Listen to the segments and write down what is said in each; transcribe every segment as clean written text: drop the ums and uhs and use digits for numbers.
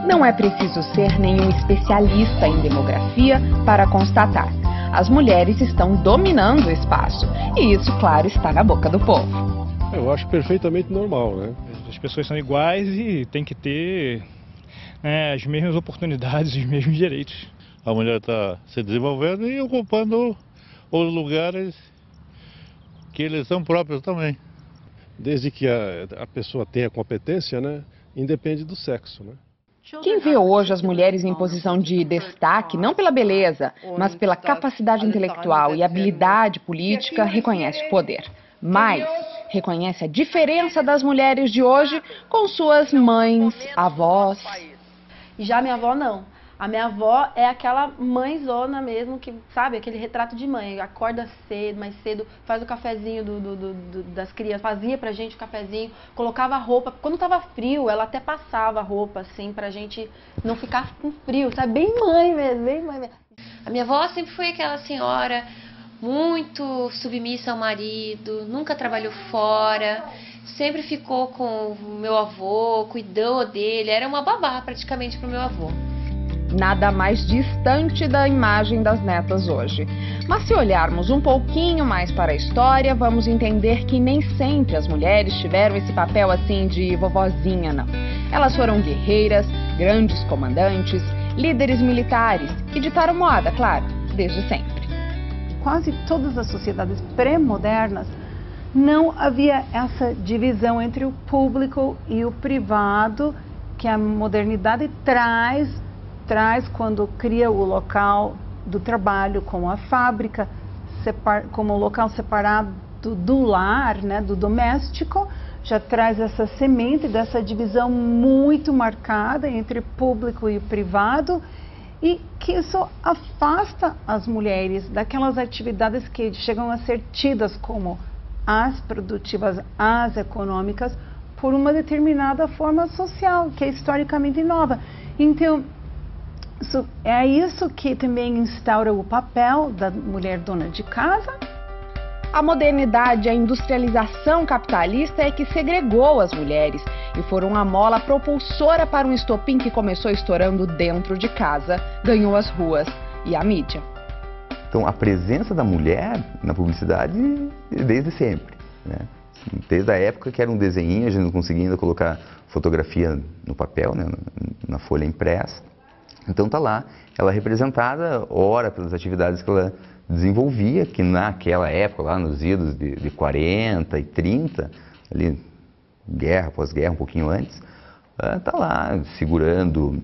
Não é preciso ser nenhum especialista em demografia para constatar. As mulheres estão dominando o espaço e isso, claro, está na boca do povo. Eu acho perfeitamente normal, né? As pessoas são iguais e tem que ter, né, as mesmas oportunidades, os mesmos direitos. A mulher está se desenvolvendo e ocupando os lugares que eles são próprios também. Desde que a pessoa tenha competência, né? Independe do sexo, né? Quem vê hoje as mulheres em posição de destaque, não pela beleza, mas pela capacidade intelectual e habilidade política, reconhece o poder. Mas reconhece a diferença das mulheres de hoje com suas mães, avós. Já minha avó não. A minha avó é aquela mãezona mesmo, que, sabe, aquele retrato de mãe. Acorda cedo, mais cedo, faz o cafezinho das crianças, fazia pra gente o cafezinho, colocava a roupa. Quando tava frio, ela até passava a roupa, assim, pra gente não ficar com frio, sabe? Bem mãe mesmo, bem mãe mesmo. A minha avó sempre foi aquela senhora muito submissa ao marido, nunca trabalhou fora, sempre ficou com o meu avô, cuidou dele, era uma babá praticamente pro meu avô. Nada mais distante da imagem das netas hoje. Mas se olharmos um pouquinho mais para a história, vamos entender que nem sempre as mulheres tiveram esse papel assim de vovozinha, não. Elas foram guerreiras, grandes comandantes, líderes militares e ditaram moda, claro, desde sempre. Quase todas as sociedades pré-modernas não havia essa divisão entre o público e o privado que a modernidade traz quando cria o local do trabalho como a fábrica, como local separado do lar, né, do doméstico, já traz essa semente dessa divisão muito marcada entre público e privado, e que isso afasta as mulheres daquelas atividades que chegam a ser tidas como as produtivas, as econômicas, por uma determinada forma social, que é historicamente nova. Então, é isso que também instaura o papel da mulher dona de casa. A modernidade, a industrialização capitalista é que segregou as mulheres e foram a mola propulsora para um estopim que começou estourando dentro de casa, ganhou as ruas e a mídia. Então, a presença da mulher na publicidade desde sempre, né? Desde a época que era um desenho, a gente não conseguia ainda colocar fotografia no papel, né, na folha impressa. Então tá lá, ela representada, ora pelas atividades que ela desenvolvia, que naquela época, lá nos idos de 40 e 30, ali, guerra, pós-guerra, um pouquinho antes, tá lá segurando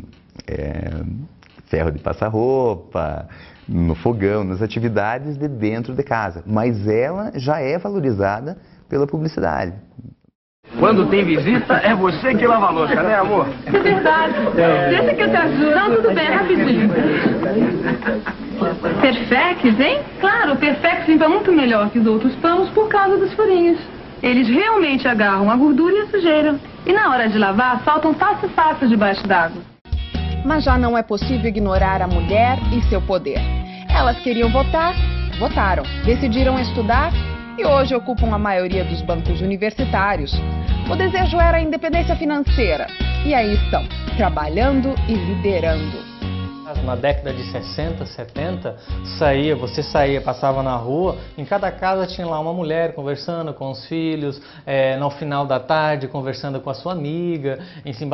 ferro de passar roupa, no fogão, nas atividades de dentro de casa. Mas ela já é valorizada pela publicidade. Quando tem visita, é você que lava a louça, né, amor? É verdade. Deixa que eu te ajudo. Não, tudo bem, rapidinho. Perfex, hein? Claro, o Perfex limpa muito melhor que os outros panos por causa dos furinhos. Eles realmente agarram a gordura e a sujeira. E na hora de lavar, saltam fácil debaixo d'água. Mas já não é possível ignorar a mulher e seu poder. Elas queriam votar, votaram. Decidiram estudar e hoje ocupam a maioria dos bancos universitários. O desejo era a independência financeira. E aí estão, trabalhando e liderando. Na década de 60, 70, você saía, passava na rua, em cada casa tinha lá uma mulher conversando com os filhos, no final da tarde conversando com a sua amiga, enfim,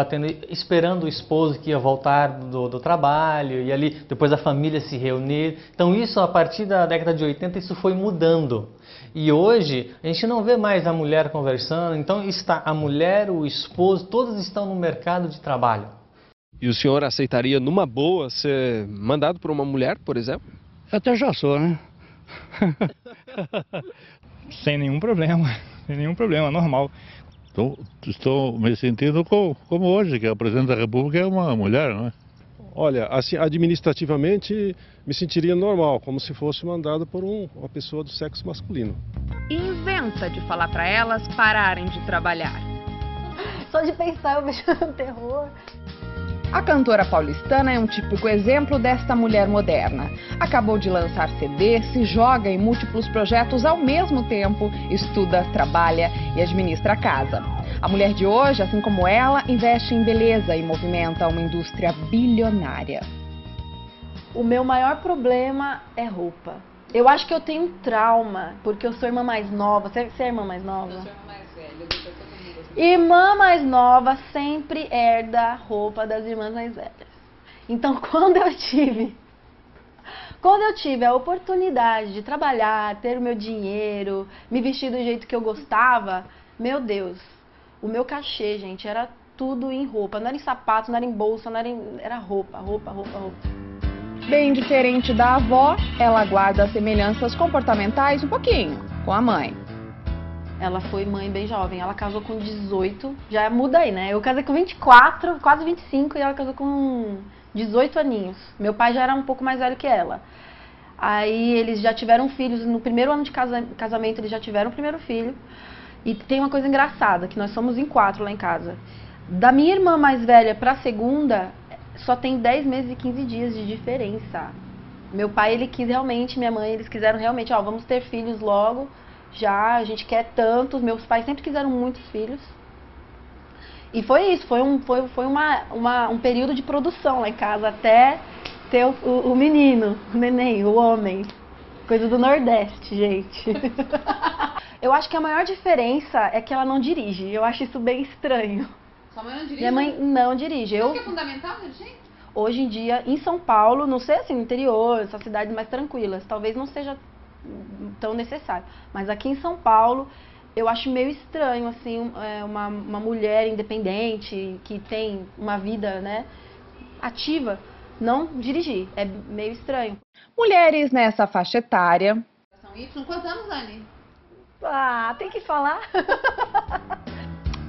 esperando o esposo que ia voltar do trabalho, e ali depois a família se reunir. Então isso, a partir da década de 80, isso foi mudando. E hoje a gente não vê mais a mulher conversando, então está a mulher, o esposo, todos estão no mercado de trabalho. E o senhor aceitaria numa boa ser mandado por uma mulher, por exemplo? Eu até já sou, né? Sem nenhum problema, normal. Estou me sentindo como hoje, que a presidente da República é uma mulher, não é? Olha, assim, administrativamente me sentiria normal, como se fosse mandado por uma pessoa do sexo masculino. E inventa de falar para elas pararem de trabalhar. Só de pensar eu vejo um terror. A cantora paulistana é um típico exemplo desta mulher moderna. Acabou de lançar CD, se joga em múltiplos projetos ao mesmo tempo, estuda, trabalha e administra a casa. A mulher de hoje, assim como ela, investe em beleza e movimenta uma indústria bilionária. O meu maior problema é roupa. Eu acho que eu tenho um trauma, porque eu sou irmã mais nova. Você é irmã mais nova? Eu sou irmã mais velha. Irmã mais nova sempre herda a roupa das irmãs mais velhas. Então, quando eu tive a oportunidade de trabalhar, ter o meu dinheiro, me vestir do jeito que eu gostava, meu Deus, o meu cachê, gente, era tudo em roupa. Não era em sapato, não era em bolsa, era roupa. Bem diferente da avó, ela guarda semelhanças comportamentais um pouquinho com a mãe. Ela foi mãe bem jovem, ela casou com 18, já muda aí, né? Eu casei com 24, quase 25 e ela casou com 18 aninhos. Meu pai já era um pouco mais velho que ela. Aí eles já tiveram filhos, no primeiro ano de casamento eles já tiveram o primeiro filho. E tem uma coisa engraçada, que nós somos em 4 lá em casa. Da minha irmã mais velha para a segunda, só tem 10 meses e 15 dias de diferença. Meu pai, ele quis realmente, minha mãe, eles quiseram realmente, ó, vamos ter filhos logo, já, a gente quer tantos. Meus pais sempre quiseram muitos filhos. E foi isso, foi um período de produção lá em casa, até ter o menino, o neném, o homem. Coisa do Nordeste, gente. Eu acho que a maior diferença é que ela não dirige. Eu acho isso bem estranho. Sua mãe não dirige? Minha mãe não dirige. Isso que é fundamental, gente? Hoje em dia, em São Paulo, não sei assim, no interior, essas cidades mais tranquilas, talvez não seja tão necessário. Mas aqui em São Paulo, eu acho meio estranho, assim, uma mulher independente, que tem uma vida, né, ativa, não dirigir. É meio estranho. Mulheres nessa faixa etária... Quantos anos, Dani? Ah, tem que falar.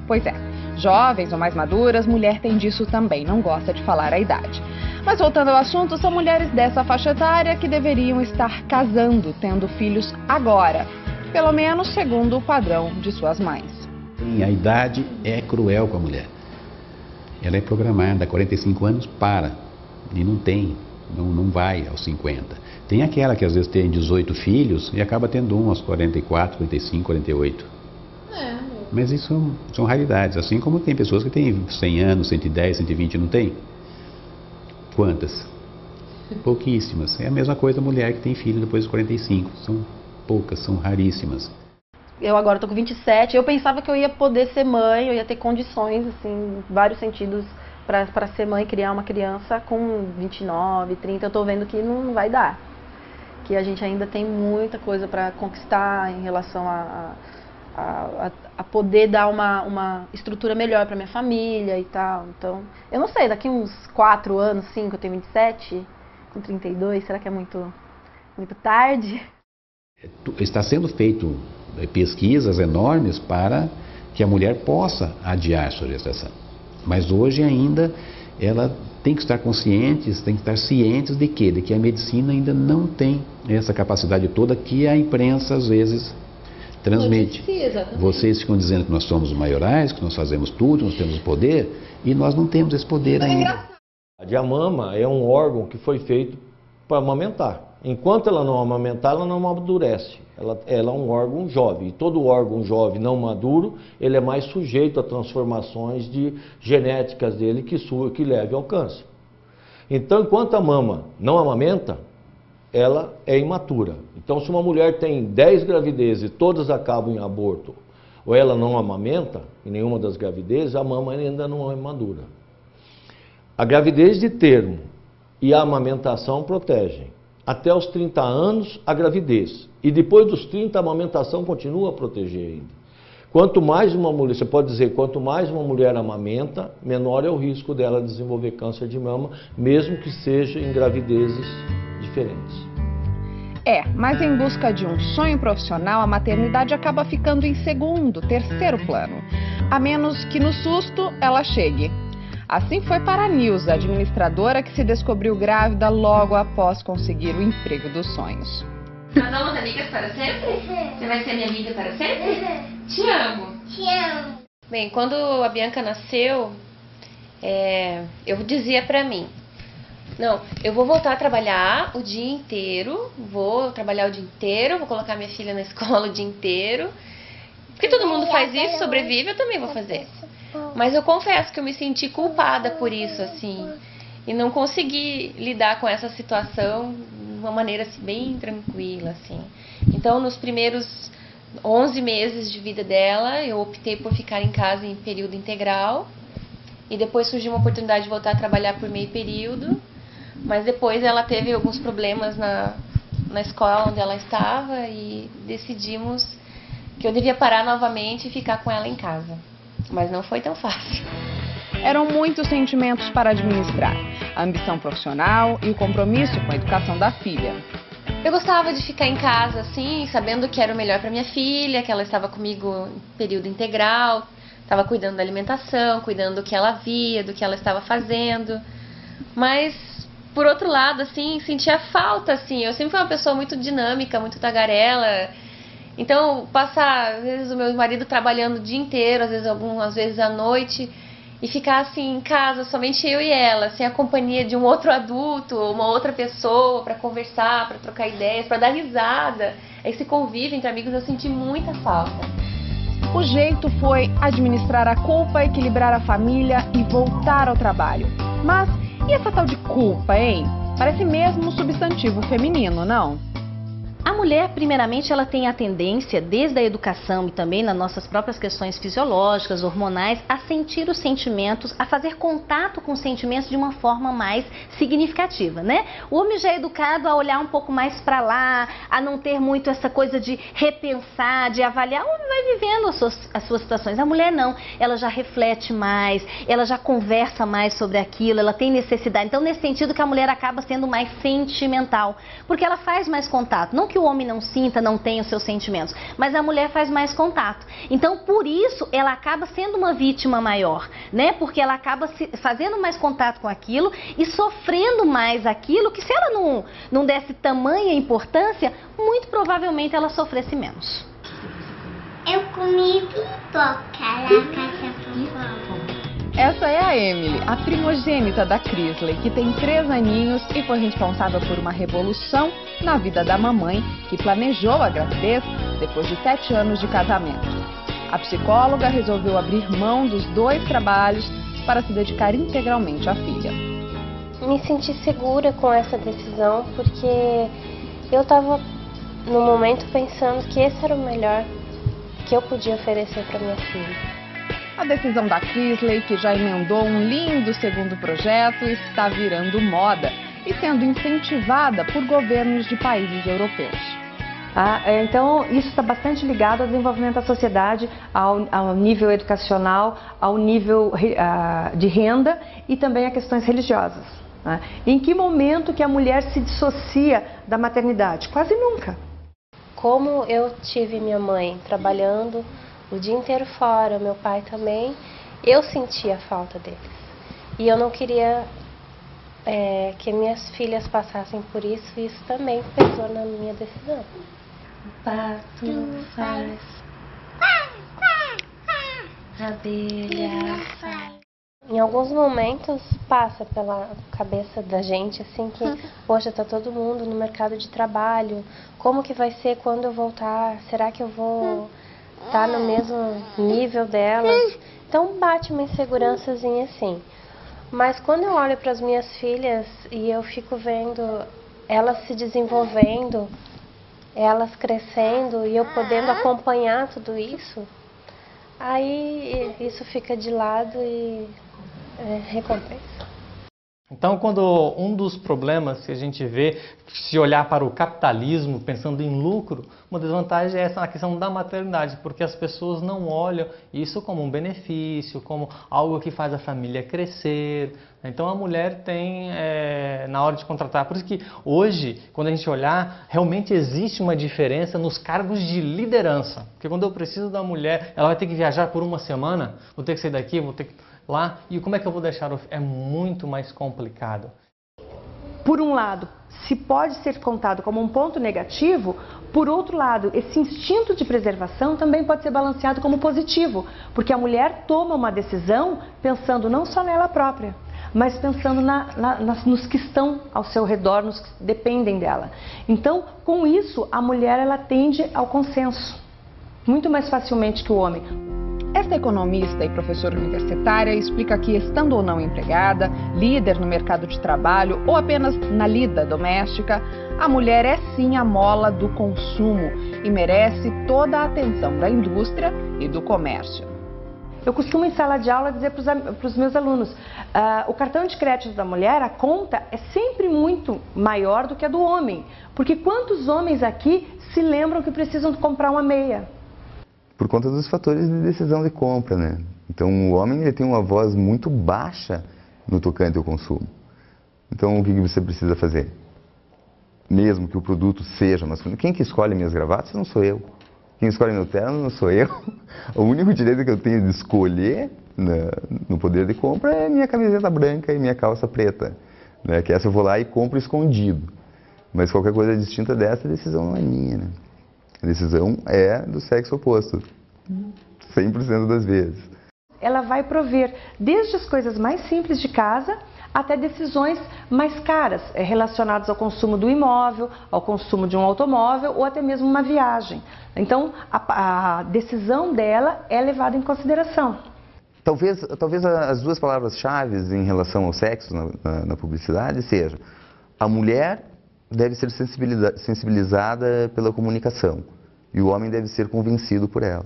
Pois é, jovens ou mais maduras, mulher tem disso também, não gosta de falar a idade. Mas voltando ao assunto, são mulheres dessa faixa etária que deveriam estar casando, tendo filhos agora, pelo menos segundo o padrão de suas mães. A idade é cruel com a mulher. Ela é programada, 45 anos para, e não vai aos 50. Tem aquela que às vezes tem 18 filhos e acaba tendo um aos 44, 45, 48. Mas isso são raridades, assim como tem pessoas que têm 100 anos, 110, 120, não tem? Quantas? Pouquíssimas. É a mesma coisa a mulher que tem filho depois dos 45. São poucas, são raríssimas. Eu agora tô com 27, eu pensava que eu ia poder ser mãe, eu ia ter condições, assim, em vários sentidos, para ser mãe, criar uma criança com 29, 30. Eu tô vendo que não vai dar. Que a gente ainda tem muita coisa para conquistar em relação a poder dar uma estrutura melhor para minha família e tal. Então, eu não sei, daqui uns 4 anos, 5, eu tenho 27, com 32, será que é muito tarde? Está sendo feito pesquisas enormes para que a mulher possa adiar sua gestação. Mas hoje ainda ela tem que estar consciente, tem que estar cientes de quê? De que a medicina ainda não tem essa capacidade toda que a imprensa às vezes transmite. Vocês ficam dizendo que nós somos maiorais, que nós fazemos tudo, nós temos o poder, e nós não temos esse poder ainda. A mama é um órgão que foi feito para amamentar. Enquanto ela não amamentar, ela não amadurece. Ela é um órgão jovem. E todo órgão jovem não maduro, ele é mais sujeito a transformações genéticas dele que leve ao câncer. Então, enquanto a mama não amamenta, ela é imatura. Então, se uma mulher tem 10 gravidezes e todas acabam em aborto, ou ela não amamenta, em nenhuma das gravidezes, a mama ainda não é madura. A gravidez de termo e a amamentação protegem. Até os 30 anos, a gravidez. E depois dos 30, a amamentação continua a proteger ainda. Quanto mais uma mulher, você pode dizer, quanto mais uma mulher amamenta, menor é o risco dela desenvolver câncer de mama, mesmo que seja em gravidezes diferentes. Mas em busca de um sonho profissional, a maternidade acaba ficando em segundo, terceiro plano. A menos que no susto ela chegue. Assim foi para a Nilza, administradora que se descobriu grávida logo após conseguir o emprego dos sonhos. Nós somos amigas para sempre? Você vai ser minha amiga para sempre? Te amo. Te amo. Bem, quando a Bianca nasceu, eu dizia pra mim, não, eu vou voltar a trabalhar o dia inteiro, vou trabalhar o dia inteiro, vou colocar minha filha na escola o dia inteiro, Porque todo mundo faz isso, sobrevive, eu também vou fazer. Mas eu confesso que eu me senti culpada por isso, assim. E não consegui lidar com essa situação de uma maneira assim, bem tranquila, assim. Então, nos primeiros 11 meses de vida dela, eu optei por ficar em casa em período integral. E depois surgiu uma oportunidade de voltar a trabalhar por meio período. Mas depois ela teve alguns problemas na escola onde ela estava e decidimos que eu devia parar novamente e ficar com ela em casa. Mas não foi tão fácil. Eram muitos sentimentos para administrar. A ambição profissional e o compromisso com a educação da filha. Eu gostava de ficar em casa, assim, sabendo que era o melhor para minha filha, que ela estava comigo em período integral, estava cuidando da alimentação, cuidando do que ela via, do que ela estava fazendo. Mas, por outro lado, assim, sentia falta, assim. Eu sempre fui uma pessoa muito dinâmica, muito tagarela. Então, passar, às vezes, o meu marido trabalhando o dia inteiro, às vezes, algumas vezes à noite, e ficar assim em casa, somente eu e ela, sem a companhia de um outro adulto, uma outra pessoa para conversar, para trocar ideias, para dar risada. Esse convívio entre amigos eu senti muita falta. O jeito foi administrar a culpa, equilibrar a família e voltar ao trabalho. Mas e essa tal de culpa, hein? Parece mesmo um substantivo feminino, não? A mulher, primeiramente, ela tem a tendência, desde a educação e também nas nossas próprias questões fisiológicas, hormonais, a sentir os sentimentos, a fazer contato com os sentimentos de uma forma mais significativa, né? O homem já é educado a olhar um pouco mais para lá, a não ter muito essa coisa de repensar, de avaliar, o homem vai vivendo as suas situações. A mulher não, ela já reflete mais, ela já conversa mais sobre aquilo, ela tem necessidade. Então, nesse sentido que a mulher acaba sendo mais sentimental, porque ela faz mais contato. Não que o homem não sinta, não tenha os seus sentimentos, mas a mulher faz mais contato. Então, por isso, ela acaba sendo uma vítima maior, né? Porque ela acaba fazendo mais contato com aquilo e sofrendo mais aquilo que, se ela não desse tamanha importância, muito provavelmente ela sofresse menos. Eu comi pipoca na casa vovó. Essa é a Emily, a primogênita da Crisley, que tem 3 aninhos e foi responsável por uma revolução na vida da mamãe, que planejou a gravidez depois de 7 anos de casamento. A psicóloga resolveu abrir mão dos 2 trabalhos para se dedicar integralmente à filha. Me senti segura com essa decisão, porque eu estava no momento pensando que esse era o melhor que eu podia oferecer para minha filha. A decisão da Crisley, que já emendou um lindo segundo projeto, está virando moda e sendo incentivada por governos de países europeus. Então, isso está bastante ligado ao desenvolvimento da sociedade, ao nível educacional, ao nível de renda e também a questões religiosas. Em que momento que a mulher se dissocia da maternidade? Quase nunca. Como eu tive minha mãe trabalhando o dia inteiro fora, meu pai também, eu sentia a falta deles. E eu não queria que minhas filhas passassem por isso, e isso também pesou na minha decisão. O pato faz, a abelha faz. Em alguns momentos passa pela cabeça da gente assim que, poxa, tá todo mundo no mercado de trabalho, como que vai ser quando eu voltar? Será que eu vou estar no mesmo nível delas? Então bate uma insegurançazinha assim. Mas quando eu olho para as minhas filhas e eu fico vendo elas se desenvolvendo, elas crescendo e eu podendo acompanhar tudo isso, aí isso fica de lado e recompensa. Então, quando um dos problemas que a gente vê, se olhar para o capitalismo pensando em lucro, uma desvantagem é essa na questão da maternidade, porque as pessoas não olham isso como um benefício, como algo que faz a família crescer. Então, a mulher tem, na hora de contratar, por isso que hoje, quando a gente olhar, realmente existe uma diferença nos cargos de liderança. Porque quando eu preciso da mulher, ela vai ter que viajar por uma semana, vou ter que sair daqui, vou ter que lá, e como é que eu vou deixar? É muito mais complicado. Por um lado, se pode ser contado como um ponto negativo, por outro lado, esse instinto de preservação também pode ser balanceado como positivo, porque a mulher toma uma decisão pensando não só nela própria, mas pensando nos que estão ao seu redor, nos que dependem dela. Então, com isso, a mulher ela tende ao consenso. muito mais facilmente que o homem. Esta economista e professora universitária explica que, estando ou não empregada, líder no mercado de trabalho ou apenas na lida doméstica, a mulher é sim a mola do consumo e merece toda a atenção da indústria e do comércio. Eu costumo em sala de aula dizer para os meus alunos, o cartão de crédito da mulher, a conta é sempre muito maior do que a do homem. Porque quantos homens aqui se lembram que precisam comprar uma meia? Por conta dos fatores de decisão de compra, né? Então o homem ele tem uma voz muito baixa no tocante ao consumo. Então o que você precisa fazer? Mesmo que o produto seja masculino, quem que escolhe minhas gravatas não sou eu. Quem escolhe meu terno não sou eu. O único direito que eu tenho de escolher no poder de compra é minha camiseta branca e minha calça preta, né? Que essa eu vou lá e compro escondido. Mas qualquer coisa distinta dessa, a decisão não é minha, né? A decisão é do sexo oposto, 100% das vezes. Ela vai prover desde as coisas mais simples de casa até decisões mais caras, relacionadas ao consumo do imóvel, ao consumo de um automóvel ou até mesmo uma viagem. Então, a decisão dela é levada em consideração. Talvez as duas palavras-chave em relação ao sexo na publicidade seja: a mulher deve ser sensibilizada pela comunicação e o homem deve ser convencido por ela.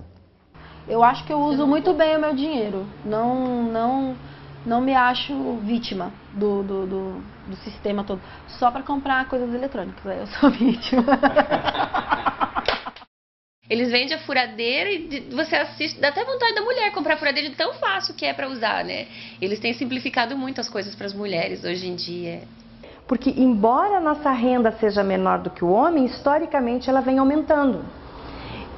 Eu acho que eu uso muito bem o meu dinheiro. Não me acho vítima do sistema todo. Só para comprar coisas eletrônicas, aí eu sou vítima. Eles vendem a furadeira e você assiste, dá até vontade da mulher comprar a furadeira de tão fácil que é para usar, né? Eles têm simplificado muito as coisas para as mulheres hoje em dia. Porque embora a nossa renda seja menor do que o homem, historicamente ela vem aumentando.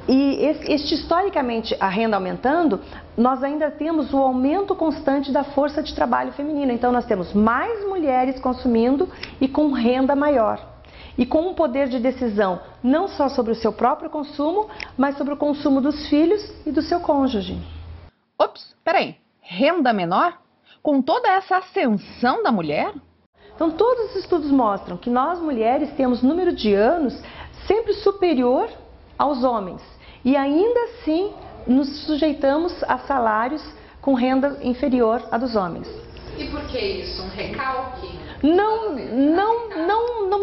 E historicamente a renda aumentando, nós ainda temos o aumento constante da força de trabalho feminina. Então nós temos mais mulheres consumindo e com renda maior. E com um poder de decisão não só sobre o seu próprio consumo, mas sobre o consumo dos filhos e do seu cônjuge. Ops, peraí, renda menor? Com toda essa ascensão da mulher? Então todos os estudos mostram que nós mulheres temos número de anos sempre superior aos homens. E ainda assim nos sujeitamos a salários com renda inferior à dos homens. E por que isso? Um recalque? Não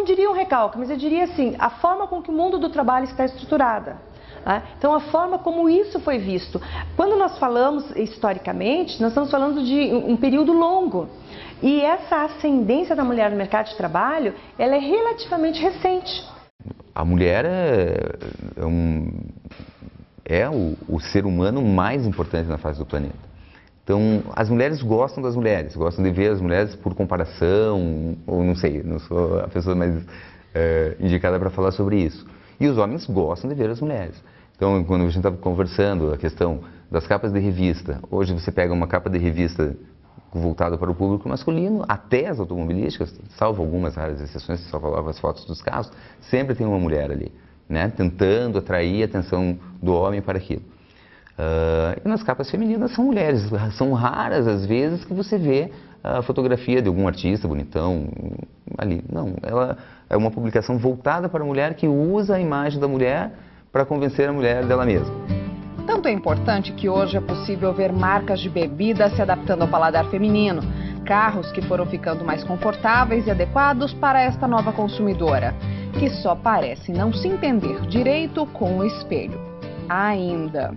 diria um recalque, mas eu diria assim, a forma com que o mundo do trabalho está estruturada. Tá? Então a forma como isso foi visto. Quando nós falamos historicamente, nós estamos falando de um período longo. E essa ascendência da mulher no mercado de trabalho, ela é relativamente recente. A mulher é o ser humano mais importante na face do planeta. Então, as mulheres gostam das mulheres, gostam de ver as mulheres por comparação, ou não sei, não sou a pessoa mais indicada para falar sobre isso. E os homens gostam de ver as mulheres. Então, quando a gente estava conversando, a questão das capas de revista, hoje você pega uma capa de revista voltada para o público masculino, até as automobilísticas, salvo algumas raras exceções que só colocam as fotos dos carros, sempre tem uma mulher ali, né, tentando atrair a atenção do homem para aquilo. E nas capas femininas são mulheres, são raras as vezes que você vê a fotografia de algum artista bonitão ali. Não, ela é uma publicação voltada para a mulher que usa a imagem da mulher para convencer a mulher dela mesma. Tanto é importante que hoje é possível ver marcas de bebida se adaptando ao paladar feminino, carros que foram ficando mais confortáveis e adequados para esta nova consumidora, que só parece não se entender direito com o espelho. Ainda.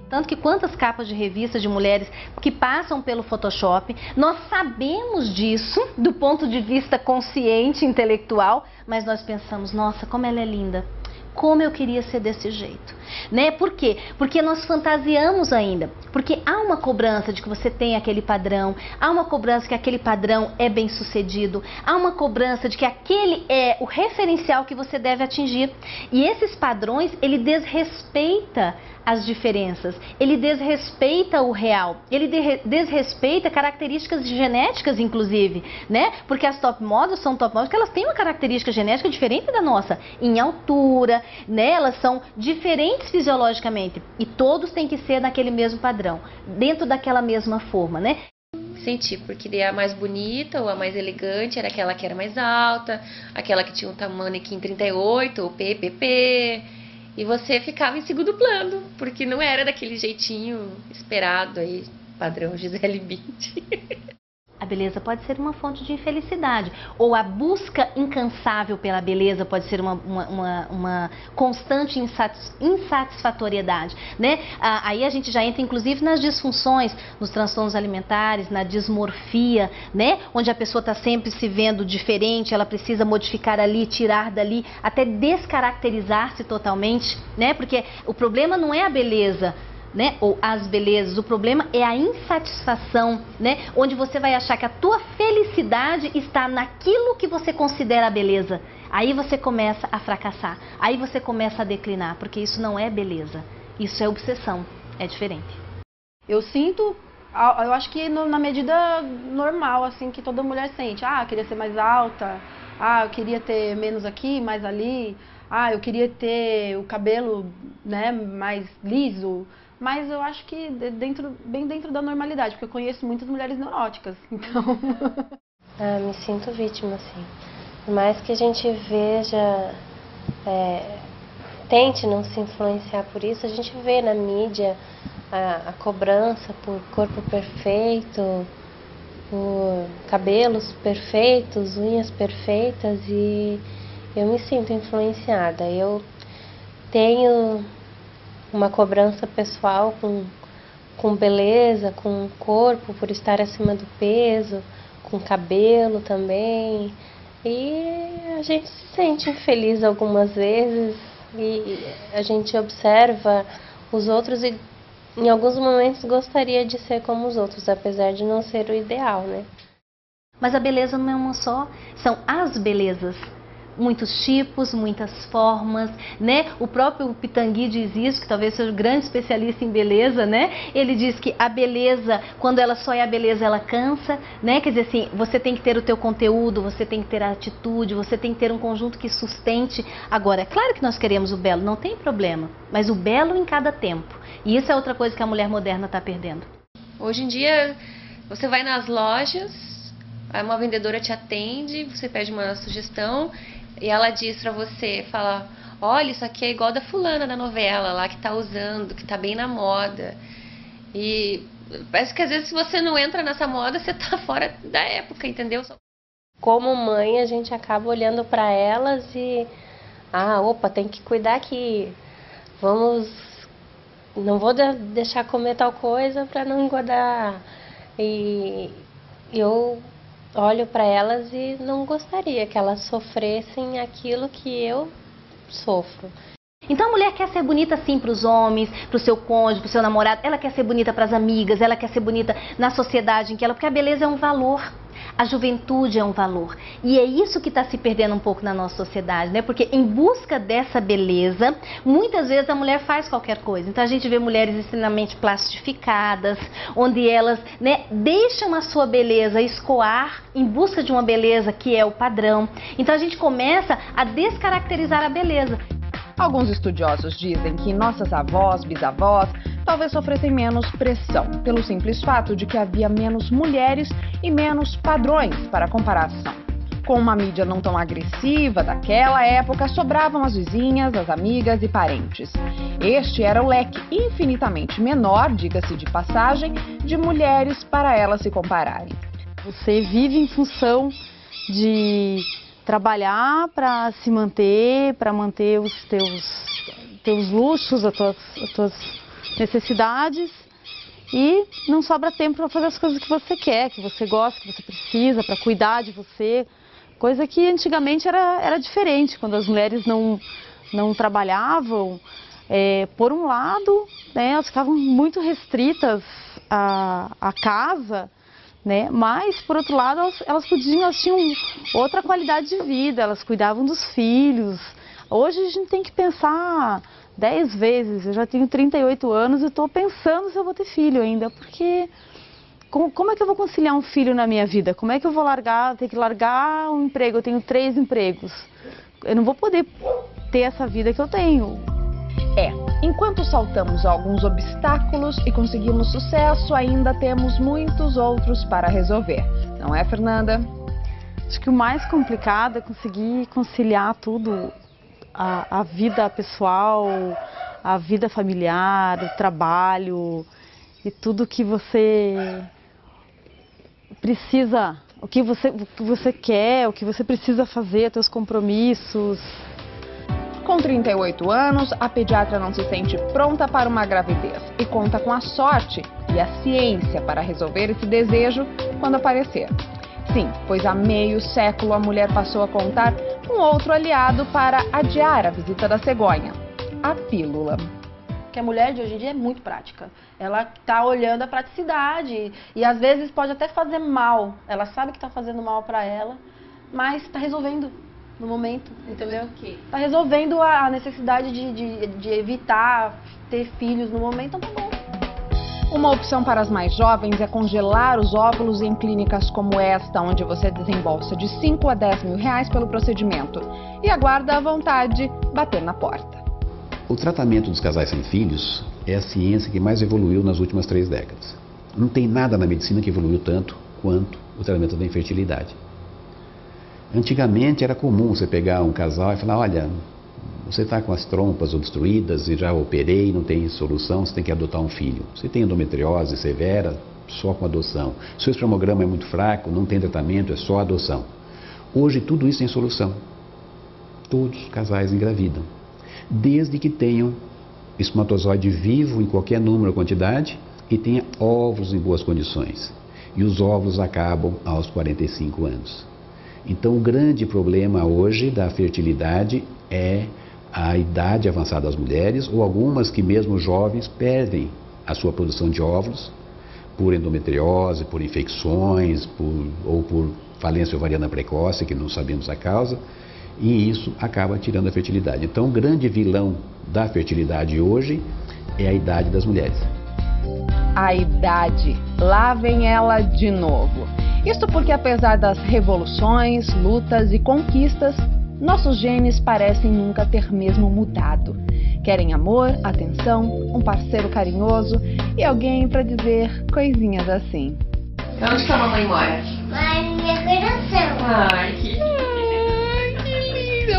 Tanto que quantas capas de revistas de mulheres que passam pelo Photoshop, nós sabemos disso do ponto de vista consciente, intelectual, mas nós pensamos, nossa, como ela é linda. Como eu queria ser desse jeito, né? Por quê? Porque nós fantasiamos ainda, porque há uma cobrança de que você tem aquele padrão, há uma cobrança que aquele padrão é bem sucedido, há uma cobrança de que aquele é o referencial que você deve atingir. E esses padrões, ele desrespeita as diferenças, ele desrespeita o real, ele desrespeita características genéticas, inclusive, né? Porque as top models são top models que elas têm uma característica genética diferente da nossa, em altura, né? Elas são diferentes fisiologicamente e todos têm que ser naquele mesmo padrão, dentro daquela mesma forma, né? Senti, porque a mais bonita ou a mais elegante era aquela que era mais alta, aquela que tinha um manequim 38, o PPP. e você ficava em segundo plano, porque não era daquele jeitinho esperado aí, padrão Gisele Bündchen. A beleza pode ser uma fonte de infelicidade, ou a busca incansável pela beleza pode ser uma constante insatisfatoriedade, né? Aí a gente já entra inclusive nas disfunções, nos transtornos alimentares, na dismorfia, né? Onde a pessoa está sempre se vendo diferente, ela precisa modificar ali, tirar dali, até descaracterizar-se totalmente, né? Porque o problema não é a beleza, né, ou as belezas, o problema é a insatisfação, né, onde você vai achar que a tua felicidade está naquilo que você considera beleza. Aí você começa a fracassar, aí você começa a declinar, porque isso não é beleza, isso é obsessão, é diferente. Eu sinto, eu acho que na medida normal, assim, que toda mulher sente. Ah, eu queria ser mais alta, ah, eu queria ter menos aqui, mais ali, ah, eu queria ter o cabelo, né, mais liso. Mas eu acho que bem dentro da normalidade, porque eu conheço muitas mulheres neuróticas, então... Me sinto vítima, sim. Por mais que a gente veja, tente não se influenciar por isso, a gente vê na mídia a cobrança por corpo perfeito, por cabelos perfeitos, unhas perfeitas, e eu me sinto influenciada. Eu tenho uma cobrança pessoal com beleza, com corpo, por estar acima do peso, com cabelo também. E a gente se sente infeliz algumas vezes e a gente observa os outros e em alguns momentos gostaria de ser como os outros, apesar de não ser o ideal, né? Mas a beleza não é uma só, são as belezas. Muitos tipos, muitas formas, né? O próprio Pitangui diz isso, que talvez seja um grande especialista em beleza, né? Ele diz que a beleza, quando ela só é a beleza, ela cansa, né? Quer dizer assim, você tem que ter o teu conteúdo, você tem que ter a atitude, você tem que ter um conjunto que sustente. Agora, é claro que nós queremos o belo, não tem problema, mas o belo em cada tempo. E isso é outra coisa que a mulher moderna está perdendo. Hoje em dia, você vai nas lojas, uma vendedora te atende, você pede uma sugestão, e ela diz pra você, fala, olha, isso aqui é igual da fulana da novela lá, que tá usando, que tá bem na moda. E parece que às vezes se você não entra nessa moda, você tá fora da época, entendeu? Como mãe, a gente acaba olhando pra elas e... opa, tem que cuidar aqui. Não vou deixar comer tal coisa pra não engordar. E eu... olho para elas e não gostaria que elas sofressem aquilo que eu sofro. Então a mulher quer ser bonita sim para os homens, para o seu cônjuge, para o seu namorado, ela quer ser bonita para as amigas, ela quer ser bonita na sociedade em que ela... Porque a beleza é um valor, a juventude é um valor. E é isso que está se perdendo um pouco na nossa sociedade, né? Porque em busca dessa beleza, muitas vezes a mulher faz qualquer coisa. Então a gente vê mulheres extremamente plastificadas, onde elas, né, deixam a sua beleza escoar em busca de uma beleza que é o padrão. Então a gente começa a descaracterizar a beleza. Alguns estudiosos dizem que nossas avós, bisavós, talvez sofressem menos pressão, pelo simples fato de que havia menos mulheres e menos padrões para comparação. Com uma mídia não tão agressiva daquela época, sobravam as vizinhas, as amigas e parentes. Este era o leque infinitamente menor, diga-se de passagem, de mulheres para elas se compararem. Você vive em função de trabalhar para se manter, para manter os teus luxos, as tuas necessidades, e não sobra tempo para fazer as coisas que você quer, que você gosta, que você precisa, para cuidar de você, coisa que antigamente era diferente, quando as mulheres não trabalhavam. Por um lado, né, elas ficavam muito restritas à casa, né? Mas, por outro lado, elas tinham outra qualidade de vida, elas cuidavam dos filhos. Hoje a gente tem que pensar 10 vezes, eu já tenho 38 anos e estou pensando se eu vou ter filho ainda, porque como é que eu vou conciliar um filho na minha vida? Como é que eu vou ter que largar um emprego? Eu tenho 3 empregos, eu não vou poder ter essa vida que eu tenho. Enquanto saltamos alguns obstáculos e conseguimos sucesso, ainda temos muitos outros para resolver. Não é, Fernanda? Acho que o mais complicado é conseguir conciliar tudo, a vida pessoal, a vida familiar, o trabalho e tudo que você precisa, o que você quer, o que você precisa fazer, seus compromissos. Com 38 anos, a pediatra não se sente pronta para uma gravidez e conta com a sorte e a ciência para resolver esse desejo quando aparecer. Sim, pois há meio século a mulher passou a contar com outro aliado para adiar a visita da cegonha, a pílula. Que a mulher de hoje em dia é muito prática. Ela está olhando a praticidade e às vezes pode até fazer mal. Ela sabe que está fazendo mal para ela, mas está resolvendo no momento, entendeu? Está resolvendo a necessidade de evitar ter filhos no momento, então tá bom. Uma opção para as mais jovens é congelar os óvulos em clínicas como esta, onde você desembolsa de 5 a 10 mil reais pelo procedimento e aguarda a vontade bater na porta. O tratamento dos casais sem filhos é a ciência que mais evoluiu nas últimas 3 décadas. Não tem nada na medicina que evoluiu tanto quanto o tratamento da infertilidade. Antigamente era comum você pegar um casal e falar, olha, você está com as trompas obstruídas e já operei, não tem solução, você tem que adotar um filho. Você tem endometriose severa, só com adoção. Seu espermograma é muito fraco, não tem tratamento, é só adoção. Hoje tudo isso tem solução. Todos os casais engravidam. Desde que tenham espermatozoide vivo em qualquer número ou quantidade e tenha óvulos em boas condições. E os óvulos acabam aos 45 anos. Então o grande problema hoje da fertilidade é a idade avançada das mulheres, ou algumas que mesmo jovens perdem a sua produção de óvulos por endometriose, por infecções, ou por falência ovariana precoce, que não sabemos a causa, e isso acaba tirando a fertilidade. Então o grande vilão da fertilidade hoje é a idade das mulheres. A idade, lá vem ela de novo. Isto porque apesar das revoluções, lutas e conquistas, nossos genes parecem nunca ter mesmo mudado. Querem amor, atenção, um parceiro carinhoso e alguém para dizer coisinhas assim. Onde que a mamãe mora? Lá no meu coração. Ai, que lindo.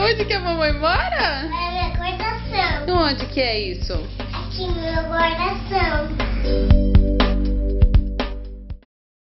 Onde que a mamãe mora? Lá no meu coração. Onde que é isso? Aqui no meu coração.